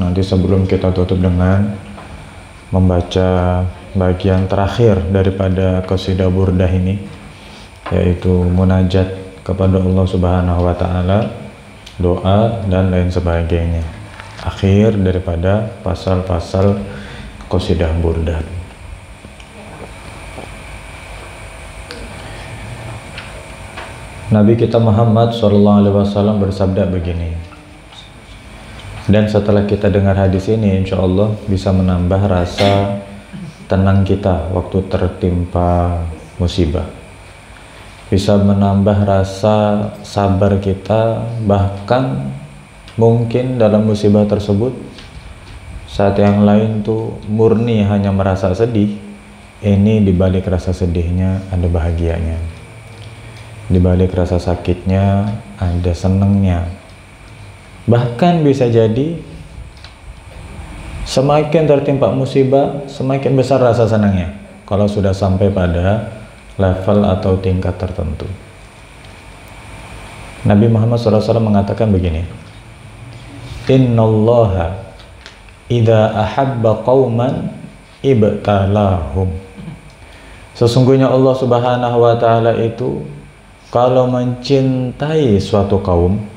Nanti sebelum kita tutup dengan membaca bagian terakhir daripada qasidah burdah ini, yaitu munajat kepada Allah Subhanahu wa Ta'ala, doa dan lain sebagainya. Akhir daripada pasal-pasal qasidah burdah. Nabi kita Muhammad SAW bersabda begini, dan setelah kita dengar hadis ini, insya Allah bisa menambah rasa tenang kita waktu tertimpa musibah, bisa menambah rasa sabar kita, bahkan mungkin dalam musibah tersebut saat yang lain tuh murni hanya merasa sedih, ini dibalik rasa sedihnya ada bahagianya, dibalik rasa sakitnya ada senengnya. Bahkan bisa jadi semakin tertimpa musibah, semakin besar rasa senangnya kalau sudah sampai pada level atau tingkat tertentu. Nabi Muhammad SAW mengatakan begini, Innallaha idza ahabba qauman ibtalahum. Sesungguhnya Allah Subhanahu wa Ta'ala itu kalau mencintai suatu kaum,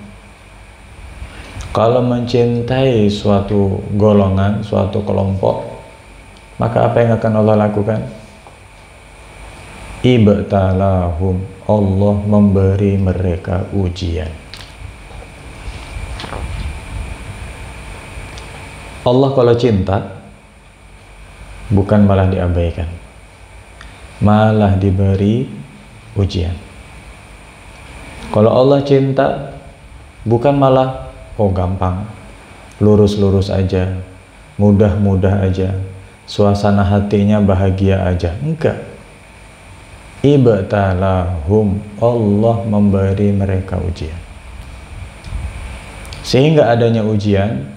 kalau mencintai suatu golongan, suatu kelompok, maka apa yang akan Allah lakukan? Ibtalahum, Allah memberi mereka ujian. Allah kalau cinta bukan malah diabaikan, malah diberi ujian. Kalau Allah cinta bukan malah oh gampang, lurus-lurus aja, mudah-mudah aja, suasana hatinya bahagia aja. Enggak. Ibtalahum, Allah memberi mereka ujian. Sehingga adanya ujian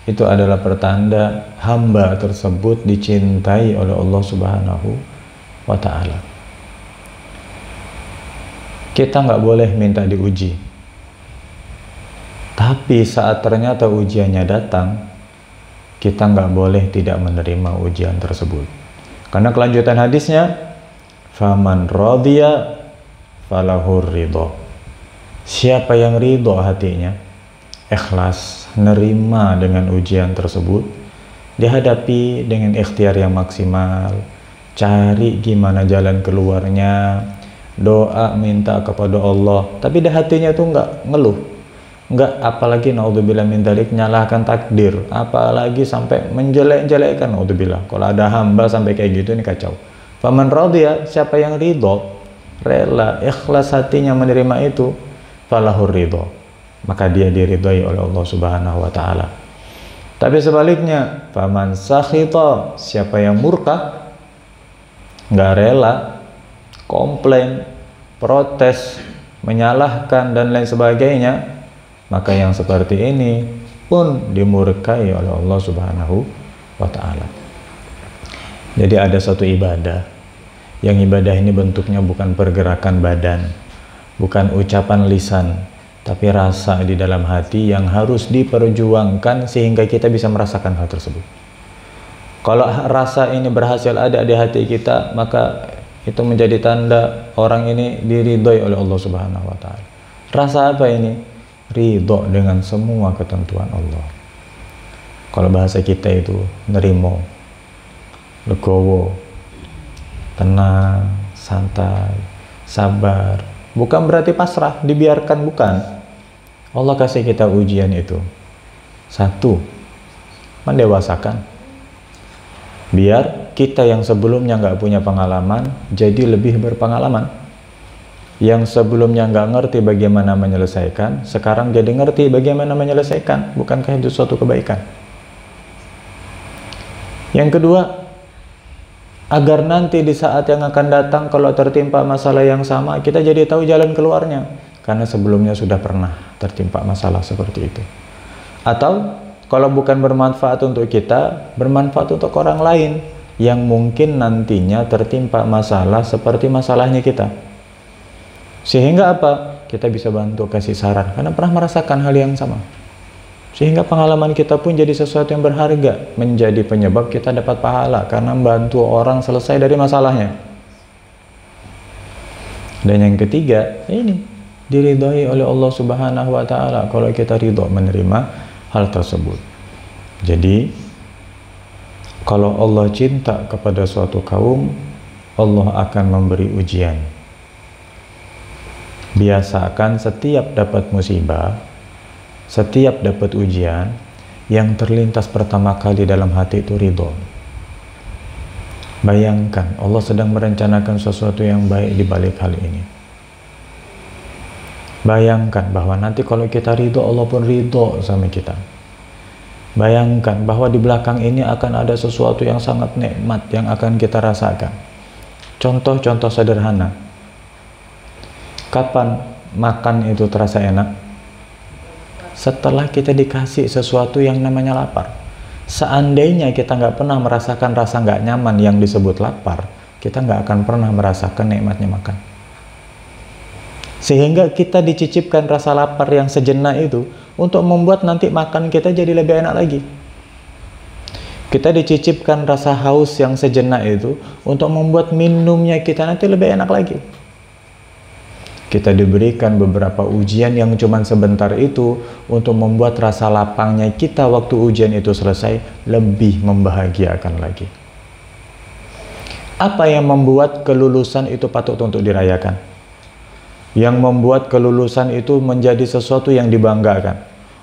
itu adalah pertanda hamba tersebut dicintai oleh Allah Subhanahu wa Ta'ala. Kita nggak boleh minta diuji, tapi saat ternyata ujiannya datang, kita nggak boleh tidak menerima ujian tersebut. Karena kelanjutan hadisnya, faman radhiya falahur ridho. Siapa yang ridho hatinya, ikhlas, nerima dengan ujian tersebut, dihadapi dengan ikhtiar yang maksimal, cari gimana jalan keluarnya, doa minta kepada Allah, tapi di hatinya tuh nggak ngeluh, nggak, apalagi naudzubillah min dzalik nyalahkan takdir, apalagi sampai menjelek-jelekkan, naudzubillah. Kalau ada hamba sampai kayak gitu, ini kacau. Faman radhiya, siapa yang ridho, rela, ikhlas hatinya menerima itu, falahur ridho, maka dia diridhoi oleh Allah Subhanahu wa Ta'ala. Tapi sebaliknya, faman sakhita, siapa yang murka, nggak rela, komplain, protes, menyalahkan dan lain sebagainya, maka yang seperti ini pun dimurkai oleh Allah Subhanahu wa Ta'ala. Jadi ada satu ibadah, yang ibadah ini bentuknya bukan pergerakan badan, bukan ucapan lisan, tapi rasa di dalam hati yang harus diperjuangkan sehingga kita bisa merasakan hal tersebut. Kalau rasa ini berhasil ada di hati kita, maka itu menjadi tanda orang ini diridhoi oleh Allah Subhanahu wa Ta'ala. Rasa apa ini? Ridho dengan semua ketentuan Allah. Kalau bahasa kita itu nerimo, legowo, tenang, santai, sabar. Bukan berarti pasrah, dibiarkan, bukan. Allah kasih kita ujian itu. Satu, mendewasakan. Biar kita yang sebelumnya nggak punya pengalaman, jadi lebih berpengalaman. Yang sebelumnya nggak ngerti bagaimana menyelesaikan, sekarang jadi ngerti bagaimana menyelesaikan. Bukankah itu suatu kebaikan? Yang kedua, agar nanti di saat yang akan datang kalau tertimpa masalah yang sama, kita jadi tahu jalan keluarnya, karena sebelumnya sudah pernah tertimpa masalah seperti itu. Atau kalau bukan bermanfaat untuk kita, bermanfaat untuk orang lain yang mungkin nantinya tertimpa masalah seperti masalahnya kita, sehingga apa? Kita bisa bantu kasih saran karena pernah merasakan hal yang sama. Sehingga pengalaman kita pun jadi sesuatu yang berharga, menjadi penyebab kita dapat pahala karena membantu orang selesai dari masalahnya. Dan yang ketiga, ini diridhoi oleh Allah Subhanahu wa taala kalau kita ridho menerima hal tersebut. Jadi kalau Allah cinta kepada suatu kaum, Allah akan memberi ujian. Biasakan setiap dapat musibah, setiap dapat ujian, yang terlintas pertama kali dalam hati itu ridho. Bayangkan Allah sedang merencanakan sesuatu yang baik di balik hal ini. Bayangkan bahwa nanti kalau kita ridho, Allah pun ridho sama kita. Bayangkan bahwa di belakang ini akan ada sesuatu yang sangat nikmat yang akan kita rasakan. Contoh-contoh sederhana. Kapan makan itu terasa enak? Setelah kita dikasih sesuatu yang namanya lapar. Seandainya kita nggak pernah merasakan rasa nggak nyaman yang disebut lapar, kita nggak akan pernah merasakan nikmatnya makan. Sehingga kita dicicipkan rasa lapar yang sejenak itu untuk membuat nanti makan kita jadi lebih enak lagi. Kita dicicipkan rasa haus yang sejenak itu untuk membuat minumnya kita nanti lebih enak lagi. Kita diberikan beberapa ujian yang cuma sebentar itu untuk membuat rasa lapangnya kita waktu ujian itu selesai lebih membahagiakan lagi. Apa yang membuat kelulusan itu patut untuk dirayakan? Yang membuat kelulusan itu menjadi sesuatu yang dibanggakan.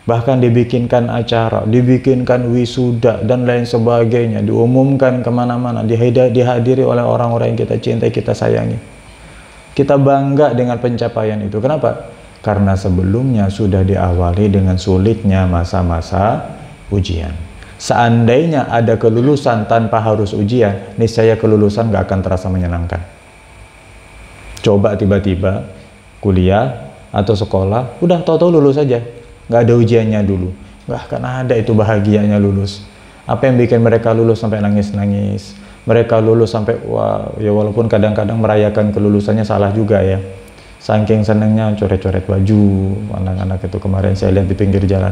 Bahkan dibikinkan acara, dibikinkan wisuda dan lain sebagainya, diumumkan kemana-mana, dihadiri oleh orang-orang yang kita cintai, kita sayangi. Kita bangga dengan pencapaian itu. Kenapa? Karena sebelumnya sudah diawali dengan sulitnya masa-masa ujian. Seandainya ada kelulusan tanpa harus ujian, niscaya kelulusan gak akan terasa menyenangkan. Coba tiba-tiba kuliah atau sekolah, udah tahu-tahu lulus aja, gak ada ujiannya dulu. Gak akan ada itu bahagianya lulus. Apa yang bikin mereka lulus sampai nangis-nangis? Mereka lulus sampai, wah, ya walaupun kadang-kadang merayakan kelulusannya salah juga ya. Saking senengnya coret-coret baju, anak-anak itu kemarin saya lihat di pinggir jalan,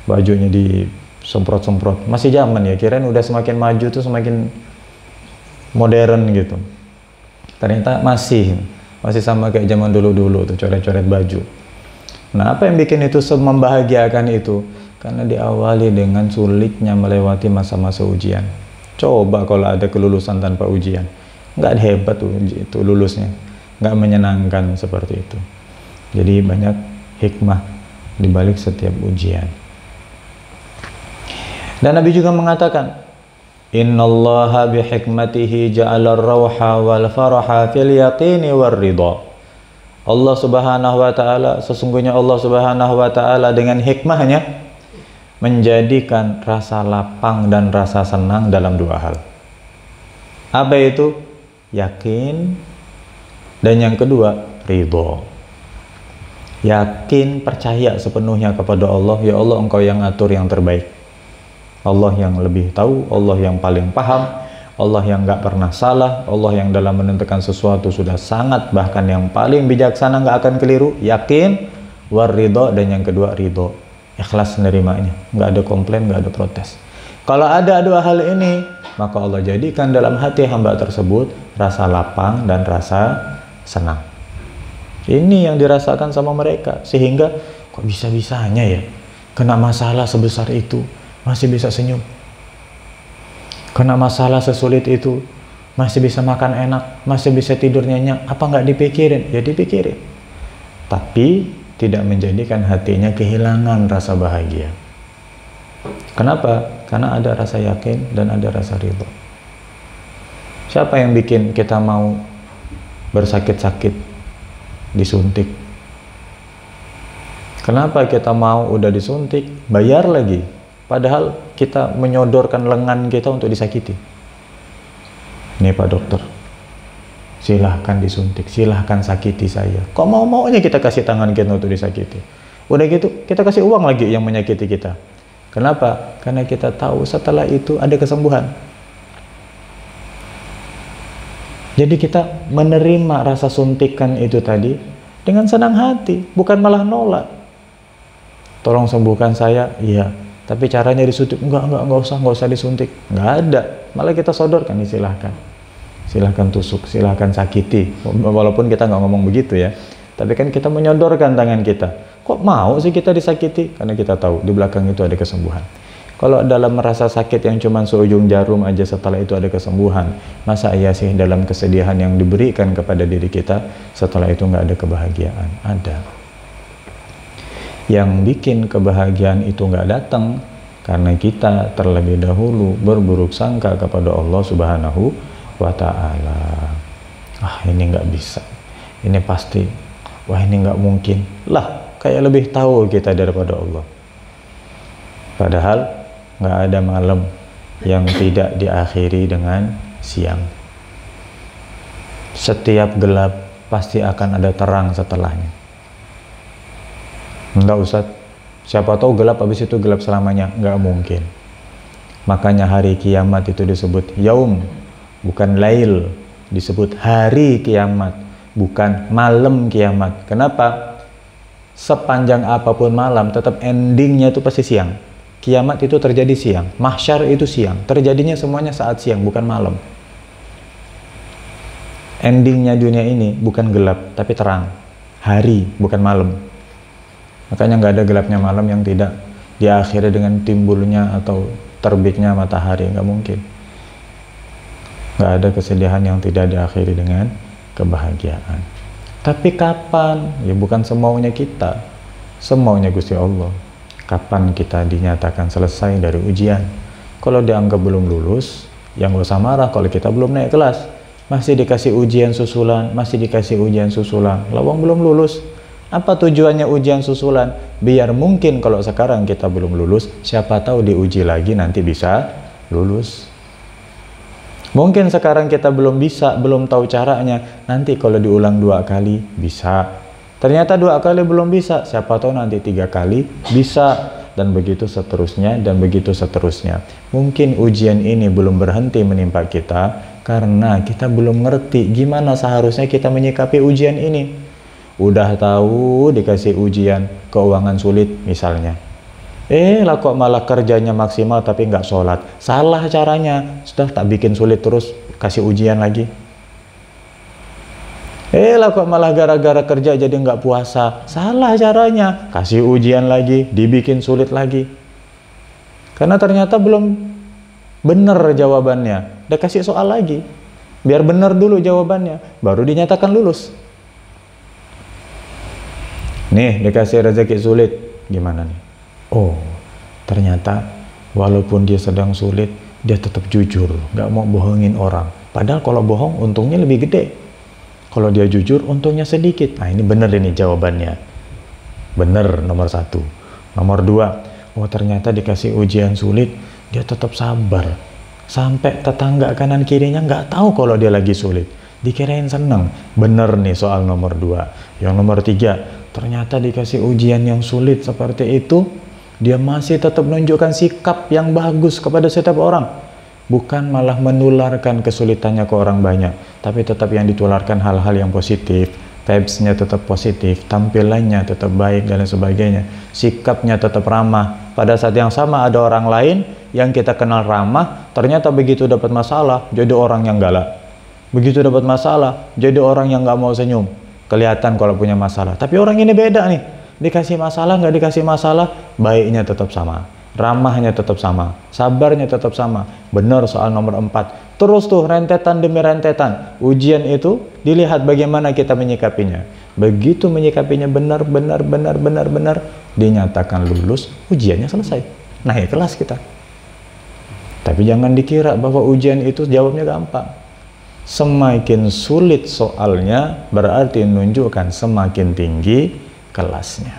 bajunya disemprot-semprot. Masih zaman ya, kirain udah semakin maju tuh semakin modern gitu. Ternyata masih sama kayak zaman dulu-dulu tuh, coret-coret baju. Nah, apa yang bikin itu membahagiakan itu? Karena diawali dengan sulitnya melewati masa-masa ujian. Coba kalau ada kelulusan tanpa ujian, nggak hebat tuh itu lulusnya, nggak menyenangkan seperti itu. Jadi banyak hikmah di balik setiap ujian. Dan Nabi juga mengatakan, Innallaha bihikmatihi ja'ala ar-rawha wal faraha fil yaqini war ridha. Allah Subhanahu wa taala, sesungguhnya Allah Subhanahu wa taala dengan hikmahnya menjadikan rasa lapang dan rasa senang dalam dua hal. Apa itu? Yakin, dan yang kedua ridho. Yakin, percaya sepenuhnya kepada Allah. Ya Allah, Engkau yang atur yang terbaik. Allah yang lebih tahu, Allah yang paling paham, Allah yang gak pernah salah, Allah yang dalam menentukan sesuatu sudah sangat, bahkan yang paling bijaksana, gak akan keliru. Yakin, war ridho, dan yang kedua ridho. Ikhlas menerimanya, nggak ada komplain, nggak ada protes. Kalau ada dua hal ini, maka Allah jadikan dalam hati hamba tersebut rasa lapang dan rasa senang. Ini yang dirasakan sama mereka, sehingga kok bisa-bisanya ya kena masalah sebesar itu masih bisa senyum, kena masalah sesulit itu masih bisa makan enak, masih bisa tidur nyenyak. Apa nggak dipikirin? Ya dipikirin, tapi tidak menjadikan hatinya kehilangan rasa bahagia. Kenapa? Karena ada rasa yakin dan ada rasa ridho. Siapa yang bikin kita mau bersakit-sakit disuntik? Kenapa kita mau udah disuntik bayar lagi, padahal kita menyodorkan lengan kita untuk disakiti? Nih Pak Dokter, silahkan disuntik, silahkan sakiti saya. Kok mau-maunya kita kasih tangan kita untuk disakiti? Udah gitu, kita kasih uang lagi yang menyakiti kita. Kenapa? Karena kita tahu setelah itu ada kesembuhan. Jadi kita menerima rasa suntikan itu tadi dengan senang hati, bukan malah nolak. tolong sembuhkan saya. Iya, tapi caranya disuntik. Enggak usah disuntik. Nggak ada. Malah kita sodorkan, silahkan tusuk, silahkan sakiti. Walaupun kita nggak ngomong begitu ya, tapi kan kita menyodorkan tangan kita. Kok mau sih kita disakiti? Karena kita tahu di belakang itu ada kesembuhan. Kalau dalam merasa sakit yang cuma seujung jarum aja setelah itu ada kesembuhan, masa iya sih dalam kesedihan yang diberikan kepada diri kita setelah itu nggak ada kebahagiaan? Ada. Yang bikin kebahagiaan itu nggak datang karena kita terlebih dahulu berburuk sangka kepada Allah Subhanahu wa Ta'ala. Ini nggak bisa, ini pasti, wah ini nggak mungkin lah, kayak lebih tahu kita daripada Allah. Padahal nggak ada malam yang tidak diakhiri dengan siang. Setiap gelap pasti akan ada terang setelahnya. Enggak usah, siapa tahu gelap habis itu gelap selamanya. Nggak mungkin. Makanya hari kiamat itu disebut yaum, bukan lail. Disebut hari kiamat, bukan malam kiamat. Kenapa? Sepanjang apapun malam, tetap endingnya itu pasti siang. Kiamat itu terjadi siang, mahsyar itu siang, terjadinya semuanya saat siang, bukan malam. Endingnya dunia ini bukan gelap, tapi terang, hari, bukan malam. Makanya nggak ada gelapnya malam yang tidak diakhiri dengan timbulnya atau terbitnya matahari, nggak mungkin. Nggak ada kesedihan yang tidak diakhiri dengan kebahagiaan. Tapi kapan? Ya bukan semaunya kita, semaunya Gusti Allah. Kapan kita dinyatakan selesai dari ujian? Kalau dianggap belum lulus, yang gak usah marah kalau kita belum naik kelas. Masih dikasih ujian susulan, lawang belum lulus. Apa tujuannya ujian susulan? Biar mungkin kalau sekarang kita belum lulus, siapa tahu diuji lagi nanti bisa lulus. Mungkin sekarang kita belum bisa, belum tahu caranya, nanti kalau diulang 2 kali bisa. Ternyata 2 kali belum bisa, siapa tahu nanti 3 kali bisa, dan begitu seterusnya, dan begitu seterusnya. Mungkin ujian ini belum berhenti menimpa kita karena kita belum ngerti gimana seharusnya kita menyikapi ujian ini. Udah tahu dikasih ujian keuangan sulit misalnya, lah kok malah kerjanya maksimal tapi nggak sholat. Salah caranya, sudah tak bikin sulit terus, kasih ujian lagi. Lah kok malah gara-gara kerja jadi nggak puasa. Salah caranya, kasih ujian lagi, dibikin sulit lagi. Karena ternyata belum benar jawabannya, udah kasih soal lagi. Biar benar dulu jawabannya, baru dinyatakan lulus. Nih, dikasih rezeki sulit, gimana nih? Oh, ternyata walaupun dia sedang sulit, dia tetap jujur, nggak mau bohongin orang. Padahal kalau bohong untungnya lebih gede. Kalau dia jujur, untungnya sedikit. Nah, ini bener ini jawabannya. Bener, nomor 1. Nomor 2, ternyata dikasih ujian sulit, dia tetap sabar. Sampai tetangga kanan kirinya nggak tahu kalau dia lagi sulit. Dikirain seneng. Bener nih soal nomor 2. Yang nomor 3, ternyata dikasih ujian yang sulit seperti itu, dia masih tetap menunjukkan sikap yang bagus kepada setiap orang. Bukan malah menularkan kesulitannya ke orang banyak, tapi tetap yang ditularkan hal-hal yang positif, vibes-nya tetap positif, tampilannya tetap baik dan lain sebagainya, sikapnya tetap ramah. Pada saat yang sama ada orang lain yang kita kenal ramah, ternyata begitu dapat masalah jadi orang yang galak, begitu dapat masalah jadi orang yang nggak mau senyum, kelihatan kalau punya masalah. Tapi orang ini beda nih, dikasih masalah nggak dikasih masalah, baiknya tetap sama, ramahnya tetap sama, sabarnya tetap sama. Benar soal nomor 4. Terus tuh rentetan demi rentetan. Ujian itu dilihat bagaimana kita menyikapinya. Begitu menyikapinya benar, dinyatakan lulus, ujiannya selesai. Naik kelas kita. Tapi jangan dikira bahwa ujian itu jawabnya gampang. Semakin sulit soalnya berarti menunjukkan semakin tinggi kelasnya.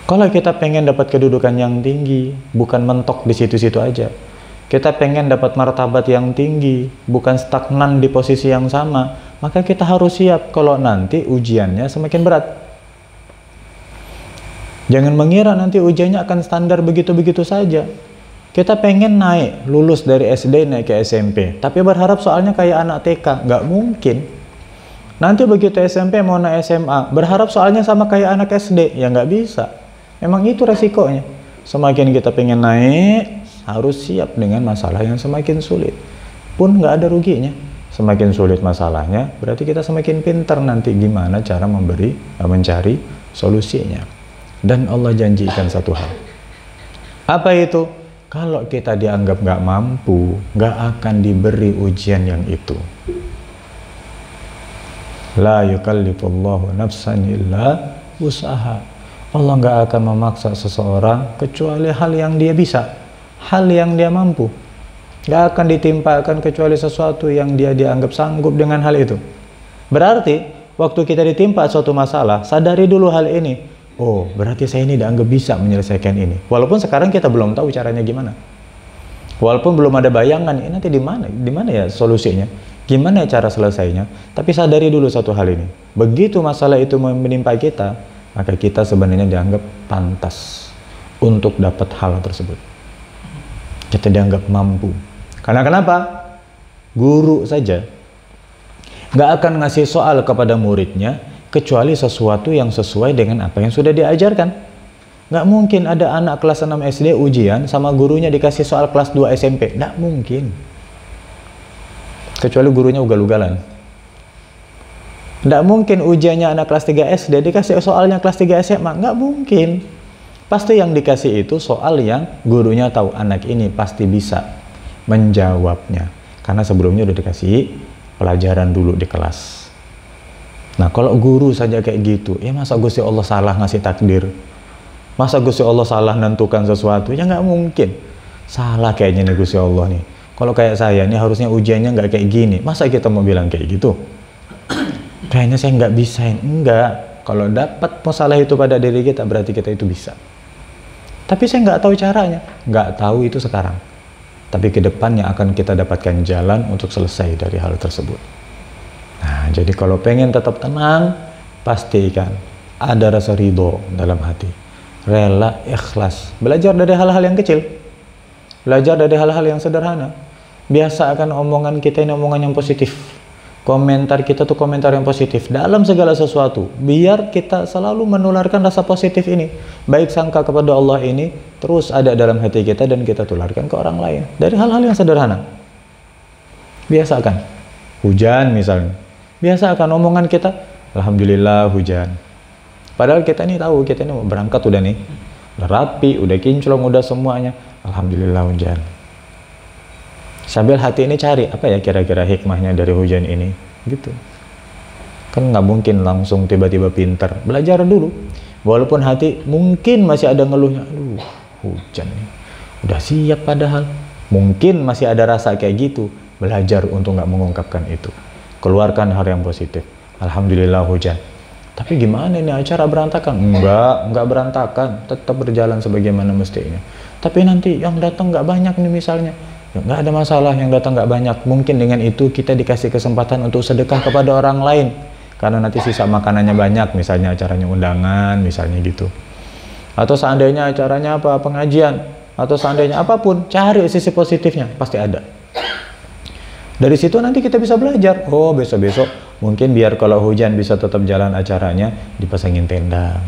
Kalau kita pengen dapat kedudukan yang tinggi, bukan mentok di situ-situ aja. Kita pengen dapat martabat yang tinggi, bukan stagnan di posisi yang sama. Maka kita harus siap kalau nanti ujiannya semakin berat. Jangan mengira nanti ujiannya akan standar begitu-begitu saja. Kita pengen naik, lulus dari SD naik ke SMP. Tapi berharap soalnya kayak anak TK, nggak mungkin. Nanti begitu SMP mau naik SMA, berharap soalnya sama kayak anak SD, ya nggak bisa. Memang itu resikonya. Semakin kita pengen naik, harus siap dengan masalah yang semakin sulit. Pun nggak ada ruginya. Semakin sulit masalahnya, berarti kita semakin pintar nanti gimana cara mencari solusinya. Dan Allah janjikan satu hal. Apa itu? Kalau kita dianggap nggak mampu, nggak akan diberi ujian yang itu. La yukallifullahu nafsan illa wus'aha. Allah nggak akan memaksa seseorang kecuali hal yang dia bisa, hal yang dia mampu. Nggak akan ditimpakan kecuali sesuatu yang dia dianggap sanggup dengan hal itu. Berarti waktu kita ditimpa suatu masalah, sadari dulu hal ini. Oh, berarti saya ini dianggap bisa menyelesaikan ini. Walaupun sekarang kita belum tahu caranya gimana. Walaupun belum ada bayangan, ini nanti di mana ya solusinya? Gimana ya cara selesainya? Tapi sadari dulu satu hal ini. Begitu masalah itu menimpa kita, maka kita sebenarnya dianggap pantas untuk dapat hal tersebut. Kita dianggap mampu. Karena kenapa? Guru saja nggak akan ngasih soal kepada muridnya kecuali sesuatu yang sesuai dengan apa yang sudah diajarkan. Nggak mungkin ada anak kelas 6 SD ujian sama gurunya dikasih soal kelas 2 SMP. Nggak mungkin. Kecuali gurunya ugal-ugalan. Nggak mungkin ujiannya anak kelas 3 SD dikasih soalnya kelas 3 SMA. Nggak mungkin. Pasti yang dikasih itu soal yang gurunya tahu anak ini pasti bisa menjawabnya. Karena sebelumnya udah dikasih pelajaran dulu di kelas. Nah, kalau guru saja kayak gitu, ya masa Gusti Allah salah ngasih takdir? Masa Gusti Allah salah nentukan sesuatu? Ya nggak mungkin. Salah kayaknya nih Gusti Allah nih. Kalau kayak saya nih harusnya ujiannya nggak kayak gini. Masa kita mau bilang kayak gitu? Kayaknya saya nggak bisain. Enggak. Kalau dapat masalah itu pada diri kita, berarti kita itu bisa. Tapi saya nggak tahu caranya. Nggak tahu itu sekarang. Tapi ke depannya akan kita dapatkan jalan untuk selesai dari hal tersebut. Nah, jadi kalau pengen tetap tenang, pastikan ada rasa ridho dalam hati. Rela, ikhlas. Belajar dari hal-hal yang kecil. Belajar dari hal-hal yang sederhana. Biasakan omongan kita ini omongan yang positif. Komentar kita tuh komentar yang positif dalam segala sesuatu. Biar kita selalu menularkan rasa positif ini. Baik sangka kepada Allah ini terus ada dalam hati kita dan kita tularkan ke orang lain. Dari hal-hal yang sederhana. Biasakan. Hujan misalnya. Biasakan omongan kita, alhamdulillah hujan. Padahal kita ini tahu, kita ini mau berangkat udah nih. Udah rapi, udah kinclong, udah semuanya. Alhamdulillah hujan. Sambil hati ini cari, apa ya kira-kira hikmahnya dari hujan ini? Gitu. Kan nggak mungkin langsung tiba-tiba pintar. Belajar dulu. Walaupun hati mungkin masih ada ngeluhnya. Aduh, hujan nih. Udah siap padahal. Mungkin masih ada rasa kayak gitu. Belajar untuk nggak mengungkapkan itu. Keluarkan hal yang positif. Alhamdulillah hujan. Tapi gimana ini acara berantakan? Enggak berantakan. Tetap berjalan sebagaimana mestinya. Tapi nanti yang datang nggak banyak nih misalnya. Ya, nggak ada masalah yang datang nggak banyak. Mungkin dengan itu kita dikasih kesempatan untuk sedekah kepada orang lain. Karena nanti sisa makanannya banyak. Misalnya acaranya undangan, misalnya gitu. Atau seandainya acaranya apa? Pengajian. Atau seandainya apapun. Cari sisi positifnya. Pasti ada. Dari situ nanti kita bisa belajar. Oh, besok-besok mungkin biar kalau hujan bisa tetap jalan acaranya, dipasangin tenda.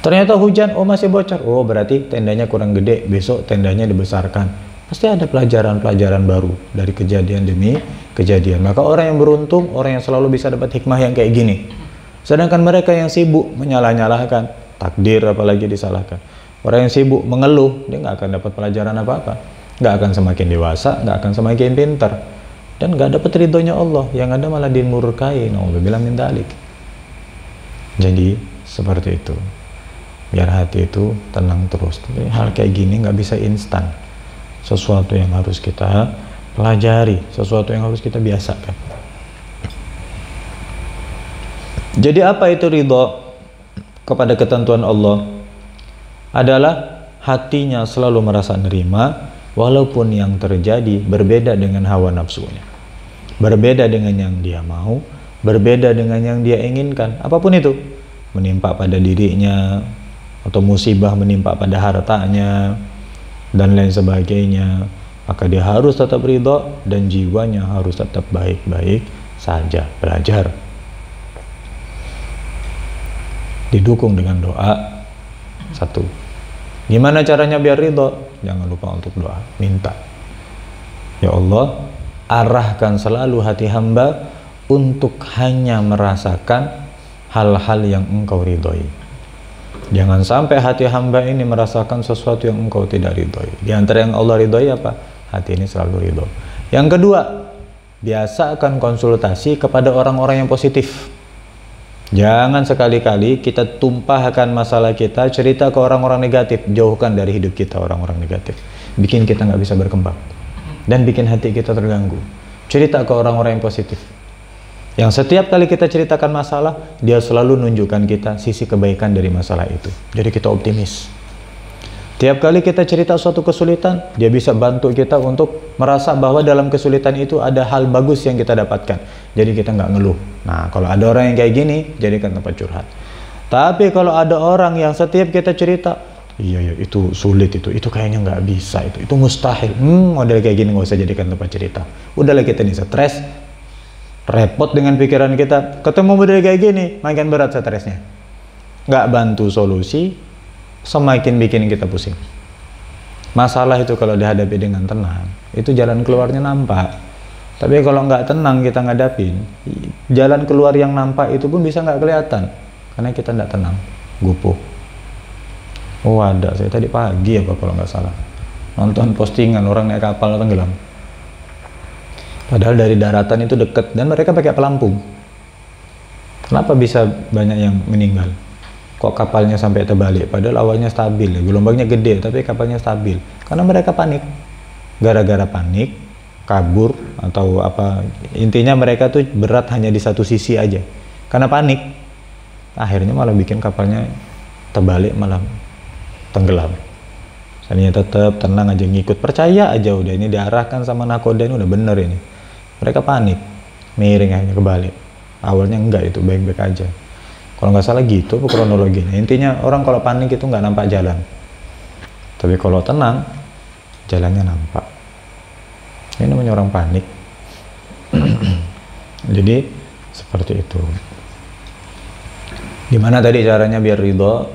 Ternyata hujan, oh masih bocor. Oh, berarti tendanya kurang gede. Besok tendanya dibesarkan. Pasti ada pelajaran-pelajaran baru dari kejadian demi kejadian. Maka orang yang beruntung, orang yang selalu bisa dapat hikmah yang kayak gini. Sedangkan mereka yang sibuk menyalah-nyalahkan, takdir apalagi disalahkan. Orang yang sibuk mengeluh, dia nggak akan dapat pelajaran apa-apa. Nggak akan semakin dewasa, nggak akan semakin pintar, dan nggak dapat ridhonya Allah. Yang ada malah dimurkai. Na'udzubillah min dzalik. Jadi seperti itu. Biar hati itu tenang terus. Tapi hal kayak gini nggak bisa instan. Sesuatu yang harus kita pelajari, sesuatu yang harus kita biasakan. Jadi apa itu ridho kepada ketentuan Allah? Adalah hatinya selalu merasa nerima walaupun yang terjadi berbeda dengan hawa nafsunya, berbeda dengan yang dia mau, berbeda dengan yang dia inginkan. Apapun itu, menimpa pada dirinya atau musibah menimpa pada hartanya dan lain sebagainya, maka dia harus tetap ridho dan jiwanya harus tetap baik-baik saja. Belajar didukung dengan doa, Satu. Gimana caranya biar ridho? Jangan lupa untuk doa, minta. Ya Allah, arahkan selalu hati hamba untuk hanya merasakan hal-hal yang Engkau ridhoi. Jangan sampai hati hamba ini merasakan sesuatu yang Engkau tidak ridhoi. Di antara yang Allah ridhoi apa? Hati ini selalu ridho. Yang kedua, biasakan konsultasi kepada orang-orang yang positif. Jangan sekali-kali kita tumpahkan masalah kita, cerita ke orang-orang negatif. Jauhkan dari hidup kita orang-orang negatif. Bikin kita nggak bisa berkembang. Dan bikin hati kita terganggu. Cerita ke orang-orang yang positif. Yang setiap kali kita ceritakan masalah, dia selalu nunjukkan kita sisi kebaikan dari masalah itu. Jadi kita optimis. Tiap kali kita cerita suatu kesulitan, dia bisa bantu kita untuk merasa bahwa dalam kesulitan itu ada hal bagus yang kita dapatkan. Jadi kita nggak ngeluh. Nah, kalau ada orang yang kayak gini, jadikan tempat curhat. Tapi kalau ada orang yang setiap kita cerita, iya itu sulit itu kayaknya nggak bisa, itu mustahil. Model kayak gini nggak usah jadikan tempat cerita. Udahlah kita nih stres, repot dengan pikiran kita. Ketemu model kayak gini, makin berat stresnya. Nggak bantu solusi, semakin bikin kita pusing. Masalah itu kalau dihadapi dengan tenang, itu jalan keluarnya nampak. Tapi kalau nggak tenang kita ngadapin, jalan keluar yang nampak itu pun bisa nggak kelihatan. Karena kita nggak tenang, gupuh. Oh ada, saya tadi pagi apa kalau nggak salah, nonton postingan orang naik kapal tenggelam. Padahal dari daratan itu dekat dan mereka pakai pelampung. Kenapa bisa banyak yang meninggal? Kok kapalnya sampai terbalik? Padahal awalnya stabil, gelombangnya gede, tapi kapalnya stabil. Karena mereka panik. Gara-gara panik, kabur atau apa, intinya mereka tuh berat hanya di satu sisi aja. Karena panik, akhirnya malah bikin kapalnya terbalik, malah tenggelam. Seandainya tetap tenang aja, ngikut, percaya aja, udah ini diarahkan sama nakoda, ini udah bener ini. Mereka panik, miring akhirnya kebalik. Awalnya enggak, itu baik-baik aja. Kalau nggak salah gitu kronologinya. Intinya orang kalau panik itu nggak nampak jalan. Tapi kalau tenang, jalannya nampak. Ini namanya orang panik. Jadi seperti itu. Gimana tadi caranya biar ridho?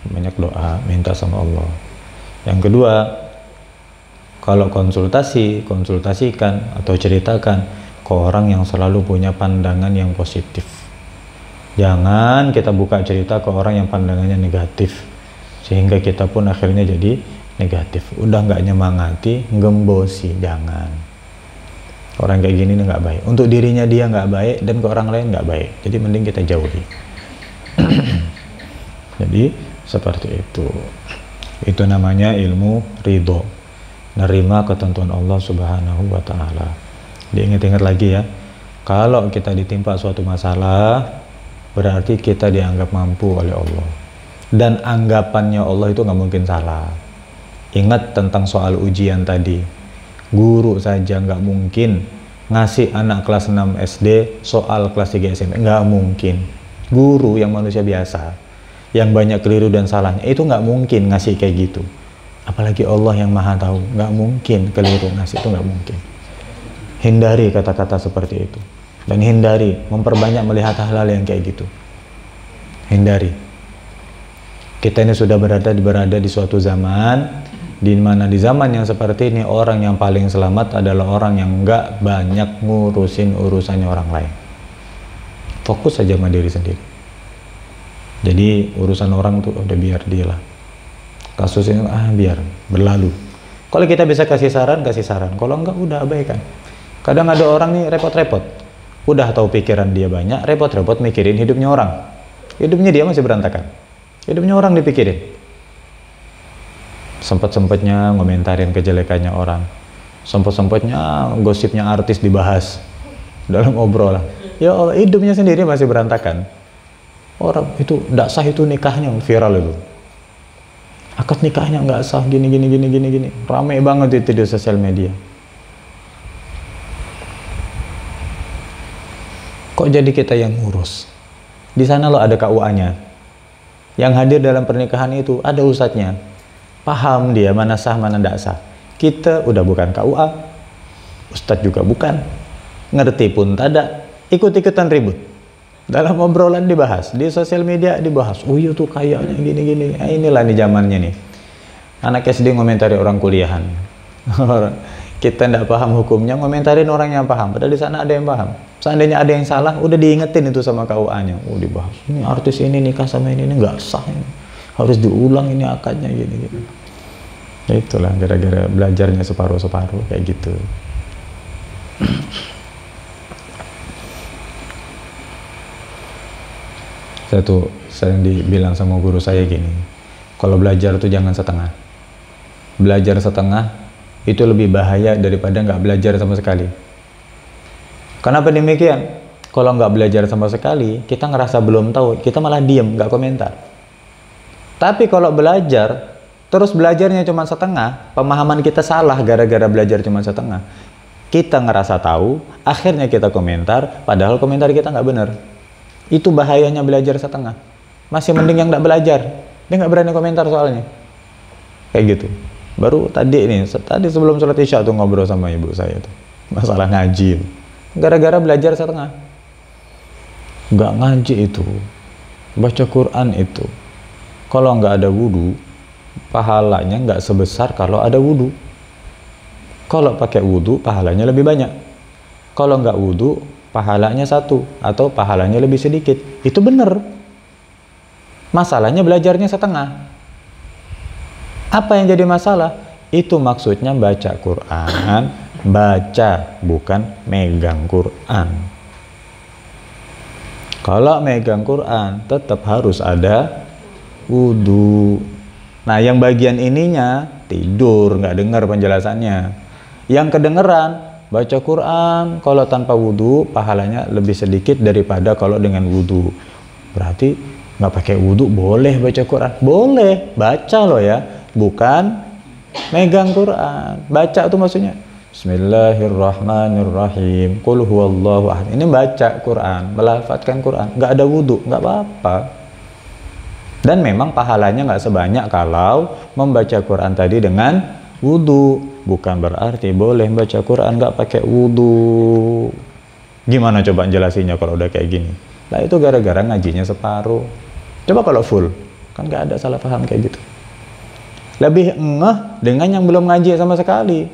Banyak doa, minta sama Allah. Yang kedua, kalau konsultasikan atau ceritakan ke orang yang selalu punya pandangan yang positif. Jangan kita buka cerita ke orang yang pandangannya negatif, sehingga kita pun akhirnya jadi negatif. Udah nggak nyemangati, gembosi, jangan. Orang kayak gini nggak baik. Untuk dirinya dia nggak baik, dan ke orang lain nggak baik. Jadi mending kita jauhi. Jadi seperti itu. Itu namanya ilmu ridho, nerima ketentuan Allah Subhanahu wa Ta'ala. Diingat-ingat lagi ya, kalau kita ditimpa suatu masalah, berarti kita dianggap mampu oleh Allah, dan anggapannya Allah itu nggak mungkin salah. Ingat tentang soal ujian tadi, guru saja nggak mungkin ngasih anak kelas 6 SD soal kelas 3 SMP, nggak mungkin. Guru yang manusia biasa, yang banyak keliru dan salahnya, itu nggak mungkin ngasih kayak gitu. Apalagi Allah yang maha tahu, nggak mungkin keliru ngasih, itu nggak mungkin. Hindari kata-kata seperti itu. Dan hindari memperbanyak melihat hal-hal yang kayak gitu. Hindari. Kita ini sudah berada di suatu zaman, di mana di zaman yang seperti ini orang yang paling selamat adalah orang yang nggak banyak ngurusin urusannya orang lain. Fokus saja sama diri sendiri. Jadi urusan orang tuh udah biar dia lah. Kasus ini biar berlalu. Kalau kita bisa kasih saran, kasih saran. Kalau enggak udah abaikan. Kadang ada orang nih repot-repot. Udah tahu pikiran dia banyak, repot-repot mikirin hidupnya orang. Hidupnya dia masih berantakan. Hidupnya orang dipikirin. Sempet-sempetnya ngomentarin kejelekannya orang. Sempet-sempetnya gosipnya artis dibahas dalam obrolan. Ya Allah, hidupnya sendiri masih berantakan. Orang itu nggak sah, itu nikahnya viral itu. Akad nikahnya nggak sah, gini. Rame banget itu di sosial media. Kok jadi kita yang ngurus? Di sana loh ada KUA-nya. Yang hadir dalam pernikahan itu ada ustadznya. Paham dia mana sah, mana tidak sah. Kita udah bukan KUA, ustadz juga bukan. Ngerti pun tak ada, ikut-ikutan ribut. Dalam obrolan dibahas, di sosial media dibahas. Oh iya tuh kayaknya gini-gini. Inilah nih zamannya nih. Anak SD ngomentari orang kuliahan. Kita tidak paham hukumnya, ngomentarin orang yang paham. Padahal di sana ada yang paham. Seandainya ada yang salah, udah diingetin itu sama KUA-nya. Oh dibahas. Ini artis ini nikah sama ini nggak sah ini. Harus diulang ini akadnya gini-gini. Itulah gara-gara belajarnya separuh-separuh kayak gitu. Saya sering dibilang sama guru saya gini, kalau belajar tuh jangan setengah. Belajar setengah itu lebih bahaya daripada nggak belajar sama sekali. Kenapa demikian? Kalau nggak belajar sama sekali, kita ngerasa belum tahu, kita malah diem, nggak komentar. Tapi kalau belajar, terus belajarnya cuma setengah, pemahaman kita salah gara-gara belajar cuma setengah. Kita ngerasa tahu, akhirnya kita komentar, padahal komentar kita nggak benar. Itu bahayanya belajar setengah. Masih mending yang nggak belajar, dia nggak berani komentar soalnya. Kayak gitu. Baru tadi sebelum sholat isya tuh ngobrol sama ibu saya tuh masalah ngaji. Gara-gara belajar setengah. Nggak ngaji itu, baca Quran itu, kalau nggak ada wudu, pahalanya nggak sebesar kalau ada wudu. Kalau pakai wudu, pahalanya lebih banyak. Kalau nggak wudu, pahalanya 1 atau pahalanya lebih sedikit. Itu benar. Masalahnya belajarnya setengah. Apa yang jadi masalah? Itu maksudnya baca Quran, baca bukan megang Quran. Kalau megang Quran tetap harus ada wudu. Nah, yang bagian ininya tidur, nggak dengar penjelasannya. Yang kedengeran baca Quran, kalau tanpa wudu pahalanya lebih sedikit daripada kalau dengan wudu. Berarti nggak pakai wudu boleh baca Quran? Boleh, baca loh ya, bukan megang Quran. Baca tuh maksudnya Bismillahirrahmanirrahim, Qul huwallahu ahad. Ini baca Quran, melafadzkan Quran, nggak ada wudu, nggak apa-apa. Dan memang pahalanya nggak sebanyak kalau membaca Quran tadi dengan wudu. Bukan berarti boleh baca Quran nggak pakai wudu. Gimana coba jelasinnya kalau udah kayak gini? Lah itu gara-gara ngajinya separuh. Coba kalau full, kan nggak ada salah paham kayak gitu. Lebih ngeh dengan yang belum ngaji sama sekali.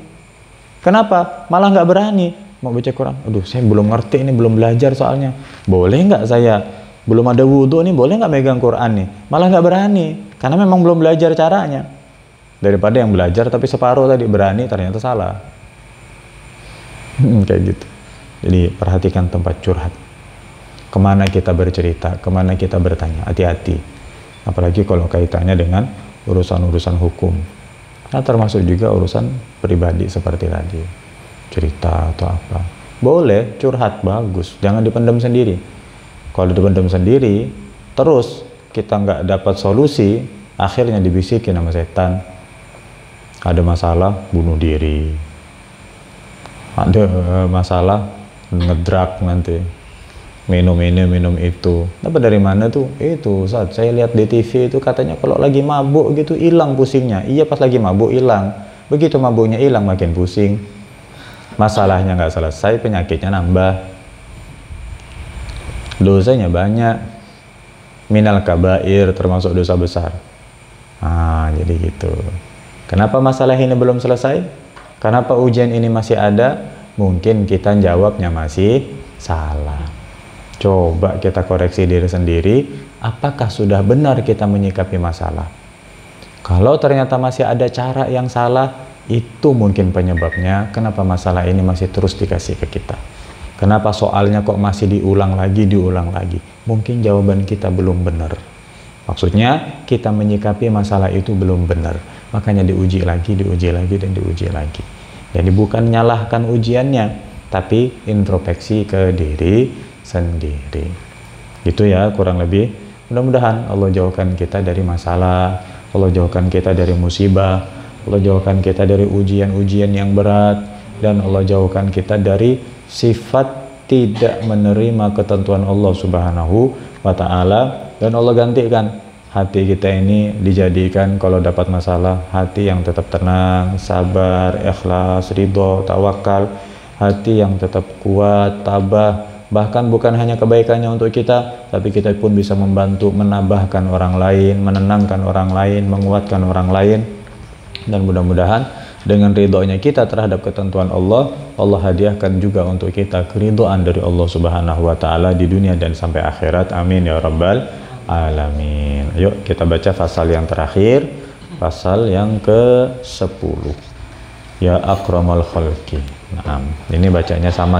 Kenapa? Malah nggak berani mau baca Quran. Aduh, saya belum ngerti ini, belum belajar soalnya. Boleh nggak saya? Belum ada wudu nih, boleh nggak megang Quran nih? Malah nggak berani, karena memang belum belajar caranya. Daripada yang belajar tapi separuh tadi berani ternyata salah. Kayak gitu. Jadi perhatikan tempat curhat. Kemana kita bercerita, kemana kita bertanya, hati-hati. Apalagi kalau kaitannya dengan urusan-urusan hukum. Nah, termasuk juga urusan pribadi seperti tadi. Cerita atau apa. Boleh, curhat, bagus. Jangan dipendam sendiri. Kalau dipendam sendiri, terus kita nggak dapat solusi, akhirnya dibisikin sama setan. Ada masalah, bunuh diri. Ada masalah, ngedrak nanti. Minum ini, minum itu. Tapi dari mana tuh? Itu saat saya lihat di TV itu katanya kalau lagi mabuk gitu hilang pusingnya. Iya, pas lagi mabuk hilang. Begitu mabuknya hilang makin pusing. Masalahnya nggak selesai, penyakitnya nambah. Dosanya banyak. Minal kabair, termasuk dosa besar. Ah, jadi gitu. Kenapa masalah ini belum selesai? Kenapa ujian ini masih ada? Mungkin kita jawabnya masih salah. Coba kita koreksi diri sendiri, apakah sudah benar kita menyikapi masalah? Kalau ternyata masih ada cara yang salah, itu mungkin penyebabnya kenapa masalah ini masih terus dikasih ke kita. Kenapa soalnya kok masih diulang lagi? Mungkin jawaban kita belum benar. Maksudnya kita menyikapi masalah itu belum benar. Makanya diuji lagi, dan diuji lagi. Jadi bukan menyalahkan ujiannya, tapi introspeksi ke diri sendiri. Gitu ya kurang lebih. Mudah-mudahan Allah jauhkan kita dari masalah, Allah jauhkan kita dari musibah, Allah jauhkan kita dari ujian-ujian yang berat, dan Allah jauhkan kita dari sifat tidak menerima ketentuan Allah Subhanahu wa Ta'ala, dan Allah gantikan hati kita ini dijadikan kalau dapat masalah hati yang tetap tenang, sabar, ikhlas, ridho, tawakal, hati yang tetap kuat, tabah, Bahkan bukan hanya kebaikannya untuk kita, tapi kita pun bisa membantu menambahkan orang lain, menenangkan orang lain, menguatkan orang lain. Dan mudah-mudahan dengan ridhonya kita terhadap ketentuan Allah, Allah hadiahkan juga untuk kita keridhaan dari Allah Subhanahu wa taala di dunia dan sampai akhirat. Amin ya rabbal alamin. Yuk kita baca pasal yang terakhir, pasal yang ke-10. Ya akramal khalqi. Nah, ini bacanya sama